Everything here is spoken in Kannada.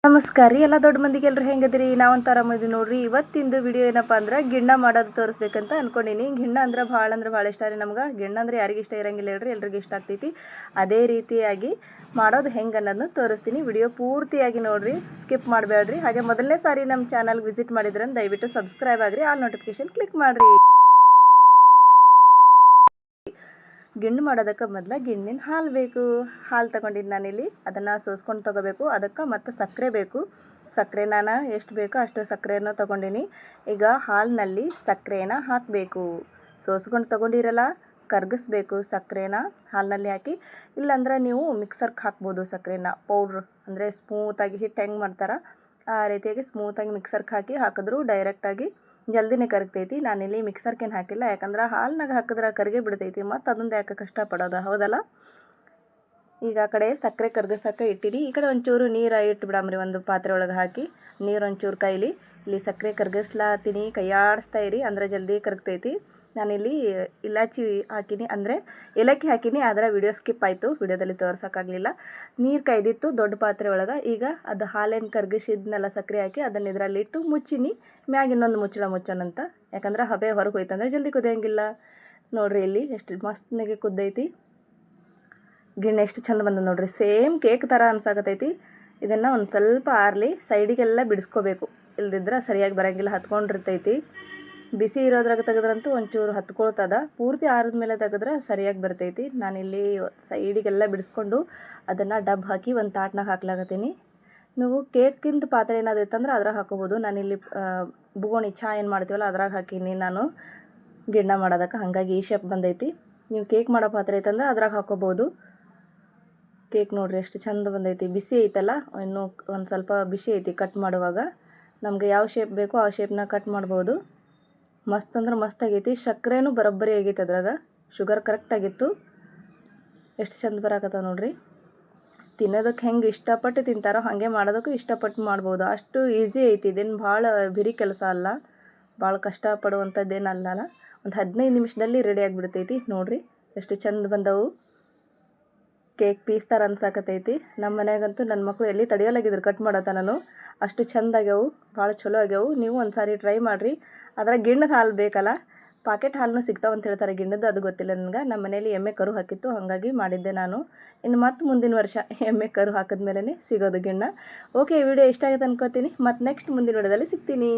ನಮಸ್ಕಾರ ರೀ ಎಲ್ಲ ದೊಡ್ಡ ಮಂದಿಗೆ ಎಲ್ಲರೂ ಹೆಂಗದಿರಿ ನಾವಂತ ಆರಾಮದಿ ನೋಡ್ರಿ ಇವತ್ತಿಂದು ವಿಡಿಯೋ ಏನಪ್ಪ ಅಂದ್ರೆ ಗಿಣ್ಣ ಮಾಡೋದು ತೋರಿಸ್ಬೇಕಂತ ಅನ್ಕೊಂಡಿನಿ. ಗಿಣ್ಣ ಅಂದ್ರೆ ಭಾಳ ಇಷ್ಟ ರೀ ನಮ್ಗೆ. ಗಿಣ್ಣ ಅಂದ್ರೆ ಯಾರಿಗೆ ಇಷ್ಟ ಇರಂಗಿಲ್ಲ ಹೇಳ್ರಿ, ಎಲ್ರಿಗೂ ಇಷ್ಟ ಆಗ್ತೈತಿ. ಅದೇ ರೀತಿಯಾಗಿ ಮಾಡೋದು ಹೆಂಗೆ ಅನ್ನೋದನ್ನು ತೋರಿಸ್ತೀನಿ. ವಿಡಿಯೋ ಪೂರ್ತಿಯಾಗಿ ನೋಡ್ರಿ, ಸ್ಕಿಪ್ ಮಾಡಬೇಡ್ರಿ. ಹಾಗೆ ಮೊದಲನೇ ಸಾರಿ ನಮ್ಮ ಚಾನಲ್ಗೆ ವಿಸಿಟ್ ಮಾಡಿದ್ರೆ ದಯವಿಟ್ಟು ಸಬ್ಸ್ಕ್ರೈಬ್ ಆಗಿರಿ, ಆಲ್ ನೋಟಿಫಿಕೇಶನ್ ಕ್ಲಿಕ್ ಮಾಡಿರಿ. ಗಿಣ್ಣು ಮಾಡೋದಕ್ಕೆ ಮೊದಲು ಗಿಣ್ಣಿನ ಹಾಲು ಬೇಕು. ಹಾಲು ತೊಗೊಂಡಿದ್ದು ನಾನಿಲ್ಲಿ ಅದನ್ನು ಸೋಸ್ಕೊಂಡು ತೊಗೋಬೇಕು. ಅದಕ್ಕೆ ಮತ್ತು ಸಕ್ಕರೆ ಬೇಕು. ಸಕ್ಕರೆ ನಾನು ಎಷ್ಟು ಬೇಕೋ ಅಷ್ಟು ಸಕ್ಕರೆಯನ್ನು ತೊಗೊಂಡಿನಿ. ಈಗ ಹಾಲಿನಲ್ಲಿ ಸಕ್ಕರೆನ ಹಾಕಬೇಕು. ಸೋಸ್ಕೊಂಡು ತೊಗೊಂಡಿರಲ್ಲ, ಕರಗಿಸ್ಬೇಕು ಸಕ್ಕರೆನ ಹಾಲಿನಲ್ಲಿ ಹಾಕಿ. ಇಲ್ಲಾಂದ್ರೆ ನೀವು ಮಿಕ್ಸರ್ಗೆ ಹಾಕ್ಬೋದು ಸಕ್ಕರೆನ, ಪೌಡ್ರ್ ಅಂದರೆ ಸ್ಮೂತಾಗಿ ಹಿಟ್ಟು ಹೆಂಗೆ ಮಾಡ್ತಾರೆ ಆ ರೀತಿಯಾಗಿ ಸ್ಮೂತಾಗಿ ಮಿಕ್ಸರ್ಗೆ ಹಾಕಿದ್ರೂ ಡೈರೆಕ್ಟಾಗಿ ಜಲ್ದಿನೇ ಕರಗ್ತೈತಿ. ನಾನಿಲ್ಲಿ ಮಿಕ್ಸರ್ಗೇನು ಹಾಕಿಲ್ಲ, ಯಾಕಂದ್ರೆ ಹಾಲಿನಾಗ ಹಾಕಿದ್ರೆ ಕರಗೇ ಬಿಡ್ತೈತಿ. ಮತ್ತು ಅದೊಂದು ಯಾಕೆ ಕಷ್ಟಪಡೋದು, ಹೌದಲ್ಲ. ಈಗ ಆ ಕಡೆ ಸಕ್ಕರೆ ಕರಗಿಸೋಕೆ ಇಟ್ಟಿರಿ. ಈ ಕಡೆ ಒಂಚೂರು ನೀರು ಇಟ್ಬಿಡಮ್ರಿ ಒಂದು ಪಾತ್ರೆ ಒಳಗೆ ಹಾಕಿ. ನೀರು ಒಂಚೂರು ಕೈಲಿ ಇಲ್ಲಿ ಸಕ್ಕರೆ ಕರಗಿಸ್ಲಾತೀನಿ, ಕೈಯಾಡಿಸ್ತಾ ಇರಿ ಅಂದ್ರೆ ಜಲ್ದಿ ಕರಗ್ತೈತಿ. ನಾನಿಲ್ಲಿ ಇಲಾಚಿ ಹಾಕಿನಿ, ಅಂದರೆ ಏಲಕ್ಕಿ ಹಾಕಿನಿ. ಆದರೆ ವಿಡಿಯೋ ಸ್ಕಿಪ್ ಆಯಿತು, ವಿಡಿಯೋದಲ್ಲಿ ತೋರ್ಸೋಕ್ಕಾಗಲಿಲ್ಲ. ನೀರು ಕಾಯ್ದಿತ್ತು ದೊಡ್ಡ ಪಾತ್ರೆ ಒಳಗೆ. ಈಗ ಅದು ಹಾಲೇನು ಕರಗಿಸಿದ್ನೆಲ್ಲ ಸಕ್ಕರೆ ಹಾಕಿ ಅದನ್ನು ಇದರಲ್ಲಿಟ್ಟು ಮುಚ್ಚಿನಿ. ಮ್ಯಾಗ ಇನ್ನೊಂದು ಮುಚ್ಚೋಣಂತ, ಯಾಕಂದ್ರೆ ಹಬೆ ಹೊರಗೆ ಹೋಯ್ತಂದ್ರೆ ಜಲ್ದಿ ಕುದಿಯೋಂಗಿಲ್ಲ. ನೋಡಿರಿ ಇಲ್ಲಿ ಎಷ್ಟು ಮಸ್ತ್ನಾಗೆ ಕುದ್ದೈತಿ. ಗಿಣ್ಣು ಎಷ್ಟು ಚಂದ ಬಂದ ನೋಡ್ರಿ, ಸೇಮ್ ಕೇಕ್ ಥರ ಅನ್ಸಾಕತ್ತೈತಿ. ಇದನ್ನು ಒಂದು ಸ್ವಲ್ಪ ಆರಲಿ ಸೈಡಿಗೆಲ್ಲ ಬಿಡಿಸ್ಕೋಬೇಕು, ಇಲ್ದಿದ್ರೆ ಸರಿಯಾಗಿ ಬರೋಂಗಿಲ್ಲ, ಹತ್ಕೊಂಡಿರ್ತೈತಿ. ಬಿಸಿ ಇರೋದ್ರಾಗ ತೆಗೆದ್ರಂತೂ ಒಂಚೂರು ಹತ್ಕೊಳ್ತದ. ಪೂರ್ತಿ ಆರಿದ ಮೇಲೆ ತೆಗೆದ್ರೆ ಸರಿಯಾಗಿ ಬರ್ತೈತಿ. ನಾನಿಲ್ಲಿ ಸೈಡಿಗೆಲ್ಲ ಬಿಡಿಸ್ಕೊಂಡು ಅದನ್ನು ಡಬ್ ಹಾಕಿ ಒಂದು ತಾಟ್ನಾಗ ಹಾಕ್ಲಾಕತ್ತೀನಿ. ನೀವು ಕೇಕಿಂದು ಪಾತ್ರೆ ಏನಾದ್ರು ಇತ್ತಂದ್ರೆ ಅದ್ರಾಗ ಹಾಕೋಬೋದು. ನಾನಿಲ್ಲಿ ಬುಗೋಣಿ ಚಹಾ ಏನು ಮಾಡ್ತೀವಲ್ಲ ಅದ್ರಾಗ ಹಾಕೀನಿ ನಾನು ಗಿಣ್ಣ ಮಾಡೋದಕ್ಕೆ, ಹಾಗಾಗಿ ಈ ಶೇಪ್ ಬಂದೈತಿ. ನೀವು ಕೇಕ್ ಮಾಡೋ ಪಾತ್ರೆ ಐತಂದ್ರೆ ಅದ್ರಾಗ ಹಾಕೋಬೋದು. ಕೇಕ್ ನೋಡಿರಿ ಎಷ್ಟು ಚಂದ ಬಂದೈತಿ. ಬಿಸಿ ಐತಲ್ಲ, ಇನ್ನೂ ಒಂದು ಸ್ವಲ್ಪ ಬಿಸಿ ಐತಿ. ಕಟ್ ಮಾಡುವಾಗ ನಮಗೆ ಯಾವ ಶೇಪ್ ಬೇಕೋ ಆ ಶೇಪ್ನ ಕಟ್ ಮಾಡ್ಬೋದು. ಮಸ್ತ್ ಅಂದ್ರೆ ಮಸ್ತ್ ಆಗೈತಿ. ಸಕ್ಕರೆನೂ ಬರೋಬ್ಬರಿ ಆಗೈತಿ ಅದ್ರಾಗ, ಶುಗರ್ ಕರೆಕ್ಟಾಗಿತ್ತು. ಎಷ್ಟು ಚಂದ ಬರಾಕತ್ತಾವ ನೋಡ್ರಿ. ತಿನ್ನೋದಕ್ಕೆ ಹೆಂಗೆ ಇಷ್ಟಪಟ್ಟು ತಿಂತಾರೋ ಹಾಗೆ ಮಾಡೋದಕ್ಕೂ ಇಷ್ಟಪಟ್ಟು ಮಾಡ್ಬೋದು. ಅಷ್ಟು ಈಸಿ ಐತಿ. ಇದೇನು ಭಾಳ ಬಿರಿ ಕೆಲಸ ಅಲ್ಲ, ಭಾಳ ಕಷ್ಟಪಡುವಂಥದ್ದೇನಲ್ಲ. ಒಂದು 15 ನಿಮಿಷದಲ್ಲಿ ರೆಡಿ ಆಗಿಬಿಡ್ತೈತಿ. ನೋಡಿರಿ ಎಷ್ಟು ಚಂದ ಬಂದವು. ಕೇಕ್ ಪೀಸ್ ಥರ ಅನ್ಸಾಕತ್ತೈತಿ. ನಮ್ಮ ಮನ್ಯಾಗಂತೂ ನನ್ನ ಮಕ್ಕಳು ಎಲ್ಲಿ ತಡೆಯೋಲಾಗಿದ್ರು ಕಟ್ ಮಾಡೋತ. ನಾನು ಅಷ್ಟು ಚಂದ ಆಗ್ಯಾವು, ಭಾಳ ಚಲೋ ಆಗ್ಯಾವು. ನೀವು ಒಂದು ಸಾರಿ ಟ್ರೈ ಮಾಡಿರಿ. ಅದ್ರಾಗ ಗಿಣ್ಣದ ಹಾಲು ಬೇಕಲ್ಲ, ಪಾಕೆಟ್ ಹಾಲೂ ಸಿಗ್ತಾವೆ ಅಂತ ಹೇಳ್ತಾರೆ ಗಿಣ್ಣದ್ದು, ಅದು ಗೊತ್ತಿಲ್ಲ ನನಗೆ. ನಮ್ಮ ಮನೇಲಿ ಎಮ್ಮೆ ಕರು ಹಾಕಿತ್ತು, ಹಾಗಾಗಿ ಮಾಡಿದ್ದೆ ನಾನು. ಇನ್ನು ಮತ್ತು ಮುಂದಿನ ವರ್ಷ ಎಮ್ಮೆ ಕರು ಹಾಕಿದ್ಮೇಲೆ ಸಿಗೋದು ಗಿಣ್ಣ. ಓಕೆ, ಈ ವಿಡಿಯೋ ಇಷ್ಟ ಆಗುತ್ತೆ ಅನ್ಕೋತೀನಿ. ಮತ್ತು ನೆಕ್ಸ್ಟ್ ಮುಂದಿನ ವಿಡಿಯೋದಲ್ಲಿ ಸಿಗ್ತೀನಿ.